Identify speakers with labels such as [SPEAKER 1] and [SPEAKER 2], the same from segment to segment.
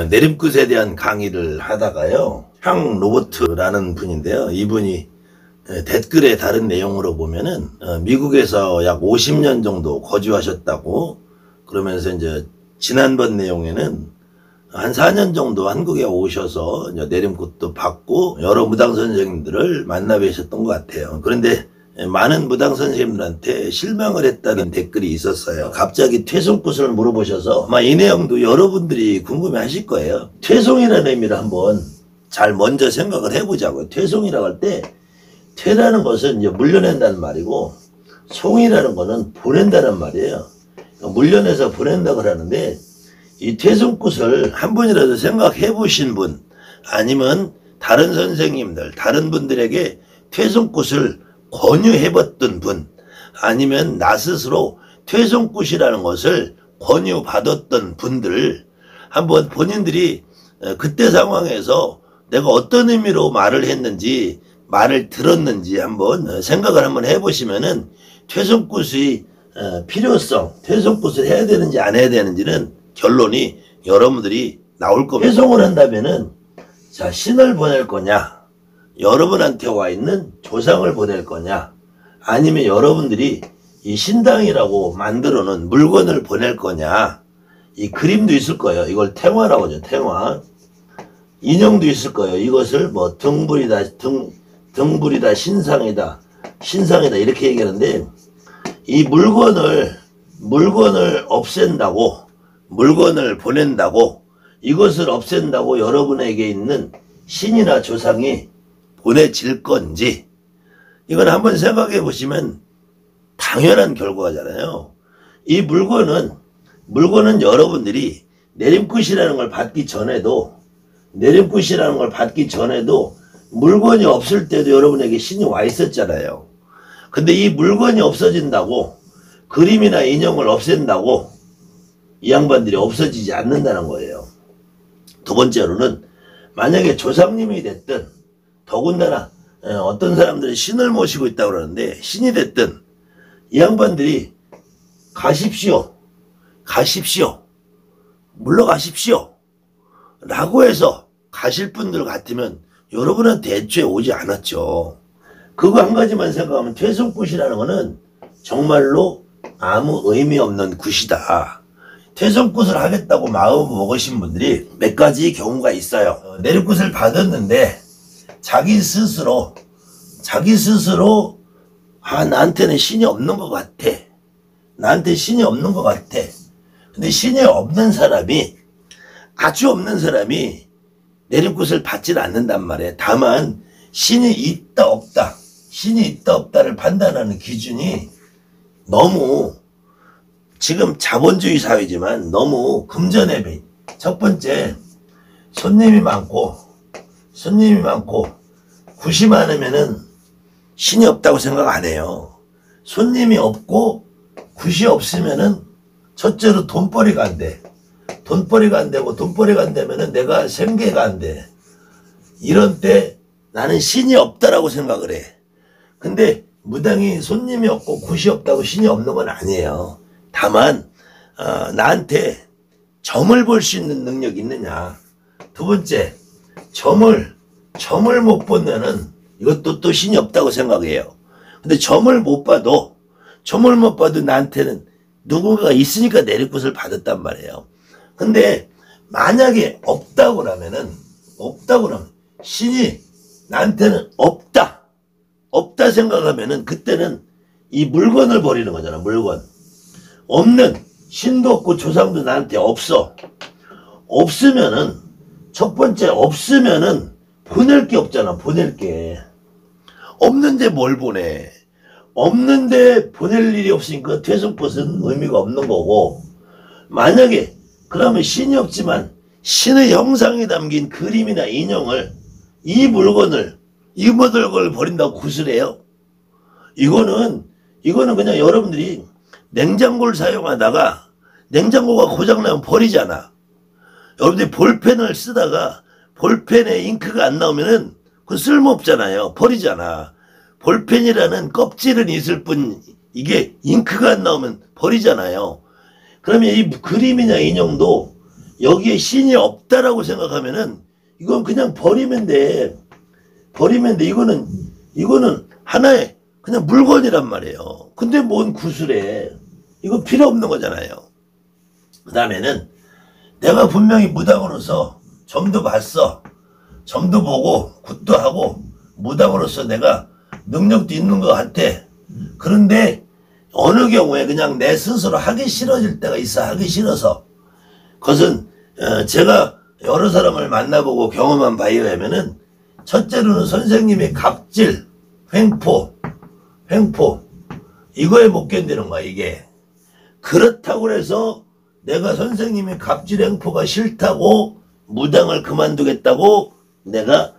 [SPEAKER 1] 내림굿에 대한 강의를 하다가요, 향 로버트라는 분인데요. 이분이 댓글의 다른 내용으로 보면은 미국에서 약 50년 정도 거주하셨다고, 그러면서 이제 지난번 내용에는 한 4년 정도 한국에 오셔서 이제 내림굿도 받고 여러 무당 선생님들을 만나 뵈셨던 것 같아요. 그런데 많은 무당 선생님들한테 실망을 했다는 댓글이 있었어요. 갑자기 퇴송굿을 물어보셔서 아마 이 내용도 여러분들이 궁금해 하실 거예요. 퇴송이라는 의미를 한번 잘 먼저 생각을 해보자고요. 퇴송이라고 할 때, 퇴라는 것은 이제 물려낸다는 말이고, 송이라는 거는 보낸다는 말이에요. 물려내서 보낸다고 하는데, 이 퇴송굿을 한 번이라도 생각해 보신 분, 아니면 다른 선생님들, 다른 분들에게 퇴송굿을 권유해봤던 분, 아니면 나 스스로 퇴송굿이라는 것을 권유받았던 분들, 한번 본인들이 그때 상황에서 내가 어떤 의미로 말을 했는지, 말을 들었는지 한번 생각을 한번 해보시면은 퇴송굿의 필요성, 퇴송굿을 해야 되는지 안 해야 되는지는 결론이 여러분들이 나올 겁니다. 퇴송을 한다면은, 자, 신을 보낼 거냐, 여러분한테 와 있는 조상을 보낼 거냐, 아니면 여러분들이 이 신당이라고 만들어 놓은 물건을 보낼 거냐. 이 그림도 있을 거예요. 이걸 탱화라고 하죠. 탱화. 인형도 있을 거예요. 이것을 뭐 등불이다, 신상이다 이렇게 얘기하는데, 이 물건을 없앤다고, 물건을 보낸다고, 이것을 없앤다고 여러분에게 있는 신이나 조상이 보내질 건지, 이건 한번 생각해 보시면 당연한 결과잖아요. 이 물건은 여러분들이 내림굿이라는 걸 받기 전에도, 물건이 없을 때도 여러분에게 신이 와 있었잖아요. 근데 이 물건이 없어진다고, 그림이나 인형을 없앤다고 이 양반들이 없어지지 않는다는 거예요. 두 번째로는, 만약에 조상님이 됐든, 더군다나 어떤 사람들이 신을 모시고 있다고 그러는데, 신이 됐든 이 양반들이 가십시오, 물러가십시오 라고 해서 가실 분들 같으면 여러분한테 애초에 오지 않았죠. 그거 한 가지만 생각하면 퇴송굿이라는 거는 정말로 아무 의미 없는 굿이다. 퇴송굿을 하겠다고 마음을 먹으신 분들이 몇 가지 경우가 있어요. 내림굿을 받았는데 자기 스스로 나한테는 신이 없는 것 같아. 근데 신이 없는 사람이, 아주 없는 사람이 내림굿을 받지는 않는단 말이에요. 다만 신이 있다 없다를 판단하는 기준이 너무, 지금 자본주의 사회지만 너무 금전에 배. 첫 번째, 손님이 많고 굿이 많으면은 신이 없다고 생각 안 해요. 손님이 없고 굿이 없으면은 첫째로 돈벌이가 안 돼. 돈벌이가 안 되면은 내가 생계가 안 돼. 이런 때 나는 신이 없다라고 생각을 해. 근데 무당이 손님이 없고 굿이 없다고 신이 없는 건 아니에요. 다만 나한테 점을 볼 수 있는 능력이 있느냐. 두 번째, 점을 못 보면은 이것도 또 신이 없다고 생각해요. 근데 점을 못 봐도 나한테는 누군가가 있으니까 내림굿을 받았단 말이에요. 근데 만약에 없다고 하면 신이 나한테는 없다 생각하면은 그때는 이 물건을 버리는 거잖아. 물건. 없는, 신도 없고 조상도 나한테 없으면은, 첫 번째, 없으면은 보낼 게 없잖아. 없는데 뭘 보내. 없는데 보낼 일이 없으니까 퇴송굿은 의미가 없는 거고, 만약에 그러면 신이 없지만 신의 형상이 담긴 그림이나 인형을, 이 물건을 버린다고 굿을 해요? 이거는 그냥 여러분들이 냉장고를 사용하다가 냉장고가 고장나면 버리잖아. 여러분들이 볼펜을 쓰다가 볼펜에 잉크가 안 나오면은 그건 쓸모없잖아요. 버리잖아. 볼펜이라는 껍질은 있을 뿐 이게 잉크가 안 나오면 버리잖아요. 그러면 이 그림이나 인형도 여기에 신이 없다라고 생각하면은 이건 그냥 버리면 돼. 버리면 돼. 이거는 하나의 그냥 물건이란 말이에요. 근데 뭔 구슬해. 이거 필요 없는 거잖아요. 그 다음에는 내가 분명히 무당으로서 점도 봤어. 점도 보고 굿도 하고 무당으로서 내가 능력도 있는 것 같아. 그런데 어느 경우에 그냥 내 스스로 하기 싫어질 때가 있어. 하기 싫어서. 그것은 제가 여러 사람을 만나보고 경험한 바에 의하면은 첫째로는 선생님의 갑질, 횡포 이거에 못 견디는 거야 이게. 그렇다고 해서 내가 선생님의 갑질 횡포가 싫다고 무당을 그만두겠다고 내가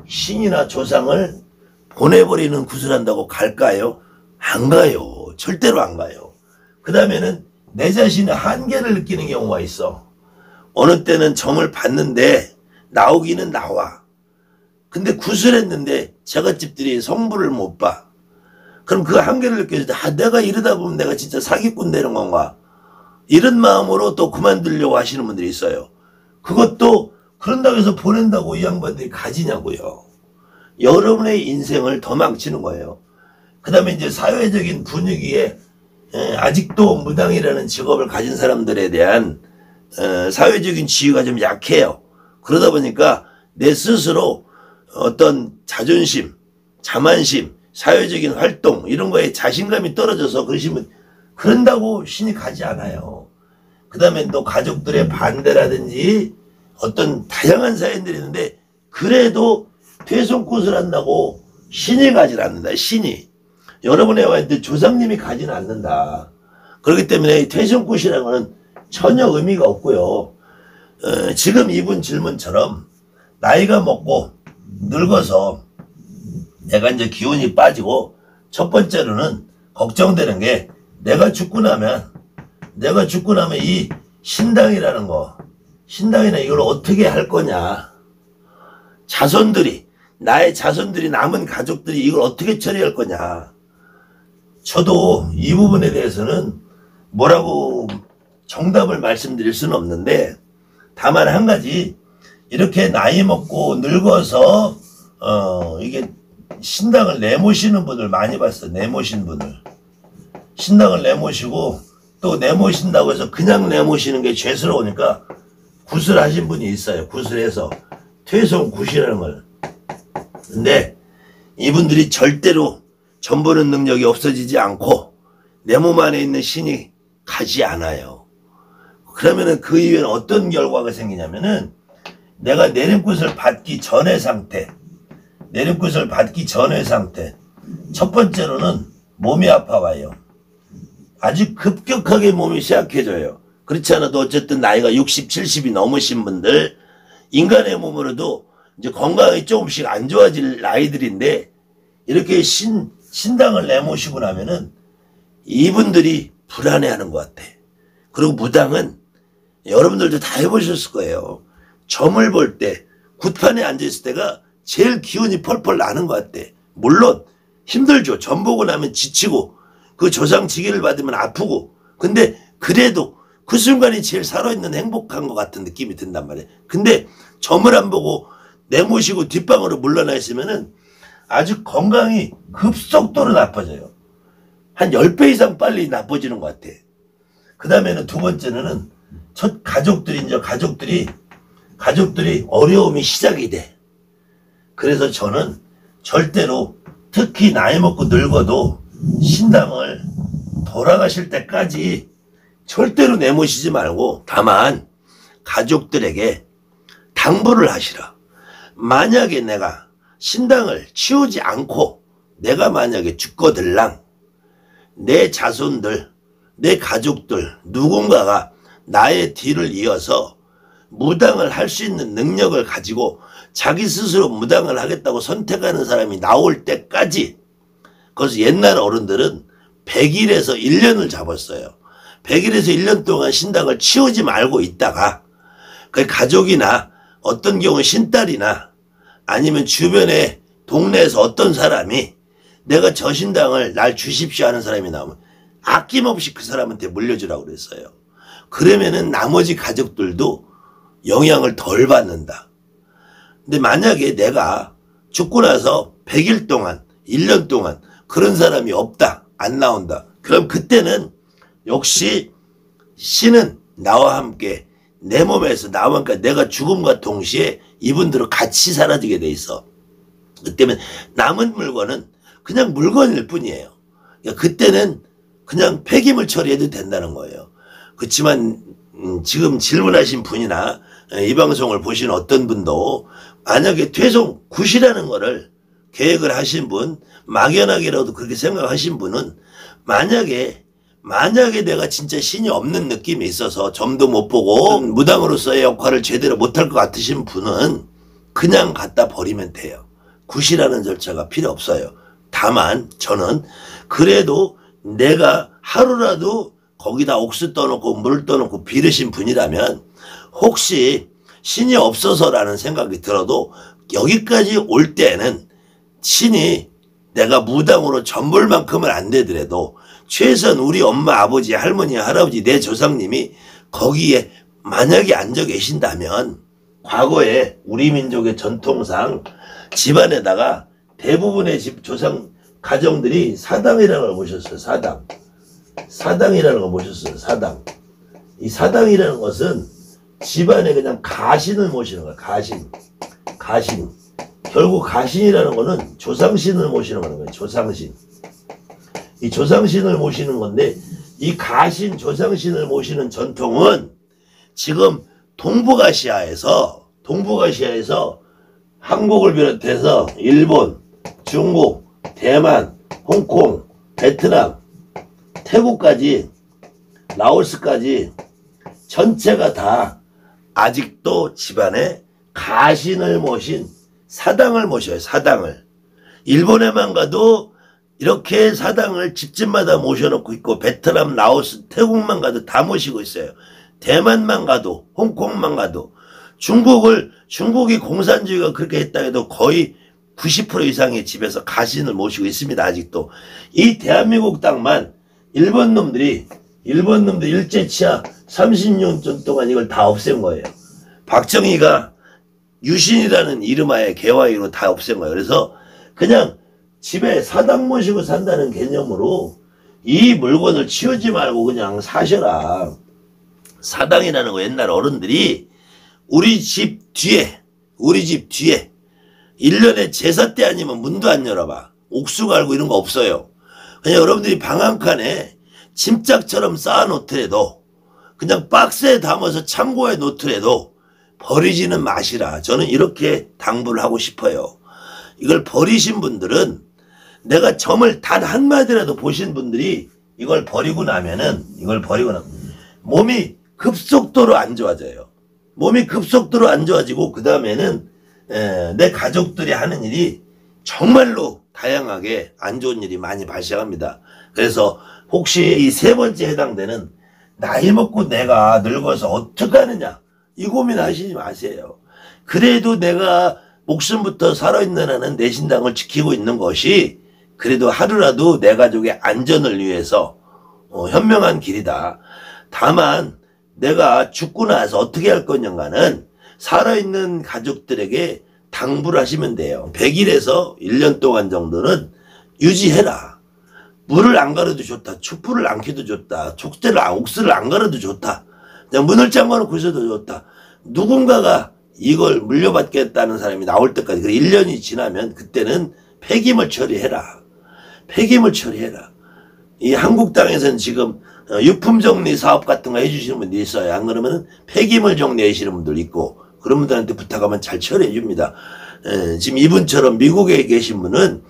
[SPEAKER 1] 신이나 조상을 보내버리는 구슬한다고 갈까요? 안 가요. 절대로 안 가요. 그 다음에는 내 자신의 한계를 느끼는 경우가 있어. 어느 때는 점을 봤는데 나오기는 나와. 근데 구슬했는데 제갓집들이 성부를 못 봐. 그럼 그 한계를 느껴서 내가 이러다 보면 내가 진짜 사기꾼 되는 건가? 이런 마음으로 또 그만두려고 하시는 분들이 있어요. 그것도 그런다고 해서 보낸다고 이 양반들이 가지냐고요. 여러분의 인생을 더 망치는 거예요. 그 다음에 이제 사회적인 분위기에 아직도 무당이라는 직업을 가진 사람들에 대한 사회적인 지위가 좀 약해요. 그러다 보니까 내 스스로 어떤 자존심, 자만심, 사회적인 활동 이런 거에 자신감이 떨어져서 그러시면 그런다고 신이 가지 않아요. 그 다음에 또 가족들의 반대라든지 어떤 다양한 사연들이 있는데 그래도 퇴손굿을 한다고 신이 가지 않는다. 신이. 여러분의 와한테 조상님이 가지는 않는다. 그렇기 때문에 퇴손굿이라는 거는 전혀 의미가 없고요. 지금 이분 질문처럼 나이가 먹고 늙어서 내가 이제 기운이 빠지고 첫 번째로는 걱정되는 게 내가 죽고 나면 이 신당이라는 거, 신당이나 이걸 어떻게 할 거냐. 자손들이, 나의 자손들이 남은 가족들이 이걸 어떻게 처리할 거냐. 저도 이 부분에 대해서는 뭐라고 정답을 말씀드릴 수는 없는데 다만 한 가지 이렇게 나이 먹고 늙어서 이게 신당을 내모시는 분을 많이 봤어요. 내모신 분을. 신당을 내모시고 또 내모신다고 해서 그냥 내모시는 게 죄스러우니까 구슬하신 분이 있어요. 구슬해서 퇴손굿이라는 걸. 근데 이분들이 절대로 점보는 능력이 없어지지 않고 내 몸 안에 있는 신이 가지 않아요. 그러면은 그 이후에는 어떤 결과가 생기냐면은 내가 내림굿을 받기 전의 상태, 첫 번째로는 몸이 아파와요. 아주 급격하게 몸이 쇠약해져요. 그렇지 않아도 어쨌든 나이가 60, 70이 넘으신 분들, 인간의 몸으로도 이제 건강이 조금씩 안 좋아질 나이들인데 이렇게 신당을 내모시고 나면은 이분들이 불안해하는 것 같아. 그리고 무당은 여러분들도 다 해보셨을 거예요. 점을 볼 때, 굿판에 앉아있을 때가 제일 기운이 펄펄 나는 것 같아. 물론 힘들죠. 점 보고 나면 지치고 그 조상 지기를 받으면 아프고 근데 그래도 그 순간이 제일 살아있는 행복한 것 같은 느낌이 든단 말이에요. 근데 점을 안 보고 내모시고 뒷방으로 물러나 있으면은 아주 건강이 급속도로 나빠져요. 한 10배 이상 빨리 나빠지는 것 같아. 그 다음에는 두 번째는 가족들이 어려움이 시작이 돼. 그래서 저는 절대로 특히 나이 먹고 늙어도 신당을 돌아가실 때까지 절대로 내모시지 말고 다만 가족들에게 당부를 하시라. 만약에 내가 신당을 치우지 않고 내가 만약에 죽거들랑 내 자손들, 내 가족들 누군가가 나의 뒤를 이어서 무당을 할 수 있는 능력을 가지고 자기 스스로 무당을 하겠다고 선택하는 사람이 나올 때까지 그래서 옛날 어른들은 100일에서 1년을 잡았어요. 100일에서 1년 동안 신당을 치우지 말고 있다가 그 가족이나 어떤 경우 신딸이나 아니면 주변에 동네에서 어떤 사람이 내가 저 신당을 날 주십시오 하는 사람이 나오면 아낌없이 그 사람한테 물려주라고 그랬어요. 그러면은 나머지 가족들도 영향을 덜 받는다. 근데 만약에 내가 죽고 나서 100일 동안 1년 동안 그런 사람이 없다, 안 나온다, 그럼 그때는 역시 신은 나와 함께 내 몸에서 나와 함께 내가 죽음과 동시에 이분들은 같이 사라지게 돼 있어. 그때는 남은 물건은 그냥 물건일 뿐이에요. 그러니까 그때는 그냥 폐기물 처리해도 된다는 거예요. 그렇지만 지금 질문하신 분이나 이 방송을 보신 어떤 분도 만약에 퇴송 굿이라는 거를 계획을 하신 분, 막연하게라도 그렇게 생각하신 분은 만약에 내가 진짜 신이 없는 느낌이 있어서 점도 못 보고 무당으로서의 역할을 제대로 못할 것 같으신 분은 그냥 갖다 버리면 돼요. 굿이라는 절차가 필요 없어요. 다만 저는 그래도 내가 하루라도 거기다 옥수 떠놓고 물 떠놓고 비르신 분이라면 혹시 신이 없어서라는 생각이 들어도 여기까지 올 때는 신이 내가 무당으로 전볼 만큼은 안 되더라도 최소한 우리 엄마, 아버지, 할머니, 할아버지, 내 조상님이 거기에 만약에 앉아 계신다면 과거에 우리 민족의 전통상 집안에다가 대부분의 집 조상 가정들이 사당이라는 걸 모셨어요. 사당이라는 걸 모셨어요. 사당. 이 사당이라는 것은 집안에 그냥 가신을 모시는 거야. 가신. 결국 가신이라는 거는 조상신을 모시는 거예요. 조상신. 이 조상신을 모시는 건데 이 가신 조상신을 모시는 전통은 지금 동북아시아에서 한국을 비롯해서 일본, 중국, 대만, 홍콩, 베트남, 태국까지, 라오스까지 전체가 다 아직도 집안에 가신을 모신 사당을 모셔요. 사당을. 일본에만 가도 이렇게 사당을 집집마다 모셔놓고 있고 베트남, 라오스, 태국만 가도 다 모시고 있어요. 대만만 가도, 홍콩만 가도, 중국이 공산주의가 그렇게 했다 해도 거의 90% 이상의 집에서 가신을 모시고 있습니다. 아직도. 이 대한민국 땅만 일본 놈들이 일제치하 30년 동안 이걸 다 없앤 거예요. 박정희가 유신이라는 이름하에 개화기로 다 없앤 거예요. 그래서 그냥 집에 사당 모시고 산다는 개념으로 이 물건을 치우지 말고 그냥 사셔라. 사당이라는 거 옛날 어른들이 우리 집 뒤에 1년에 제사 때 아니면 문도 안 열어봐. 옥수 갈고 이런 거 없어요. 그냥 여러분들이 방 한 칸에 짐짝처럼 쌓아놓더라도 그냥 박스에 담아서 창고에 놓더라도 버리지는 마시라. 저는 이렇게 당부를 하고 싶어요. 이걸 버리신 분들은 내가 점을 단 한마디라도 보신 분들이 이걸 버리고 나면 몸이 급속도로 안 좋아져요. 몸이 급속도로 안 좋아지고 그 다음에는 내 가족들이 하는 일이 정말로 다양하게 안 좋은 일이 많이 발생합니다. 그래서 혹시 이 세 번째 해당되는 나이 먹고 내가 늙어서 어떡하느냐 이 고민하시지 마세요. 그래도 내가 목숨부터 살아있는 한은 내 신당을 지키고 있는 것이 그래도 하루라도 내 가족의 안전을 위해서 현명한 길이다. 다만 내가 죽고 나서 어떻게 할 거냐가는 살아있는 가족들에게 당부를 하시면 돼요. 100일에서 1년 동안 정도는 유지해라. 물을 안 가려도 좋다. 촛불을 안 켜도 좋다. 옥수를 안 가려도 좋다. 그냥 문을 잠궈놓고 있어도 좋다. 누군가가 이걸 물려받겠다는 사람이 나올 때까지 1년이 지나면 그때는 폐기물 처리해라. 이 한국 땅에서는 지금 유품 정리 사업 같은 거 해주시는 분들이 있어요. 안 그러면 폐기물 정리하시는 분들 있고 그런 분들한테 부탁하면 잘 처리해 줍니다. 지금 이분처럼 미국에 계신 분은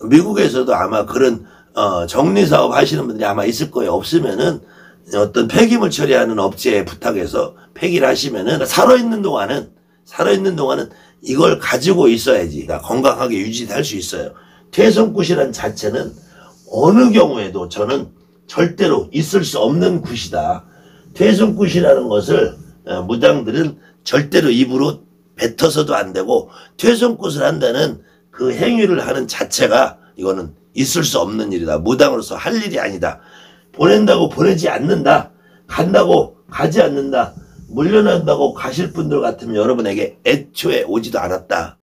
[SPEAKER 1] 미국에서도 아마 그런 정리 사업 하시는 분들이 아마 있을 거예요. 없으면은 어떤 폐기물 처리하는 업체에 부탁해서 폐기를 하시면은 살아있는 동안은 이걸 가지고 있어야지 건강하게 유지할 수 있어요. 퇴송굿이란 자체는 어느 경우에도 저는 절대로 있을 수 없는 굿이다. 퇴송굿이라는 것을 무당들은 절대로 입으로 뱉어서도 안 되고 퇴송굿을 한다는 그 행위를 하는 자체가 이거는 있을 수 없는 일이다. 무당으로서 할 일이 아니다. 보낸다고 보내지 않는다. 간다고 가지 않는다. 물려난다고 가실 분들 같으면 여러분에게 애초에 오지도 않았다.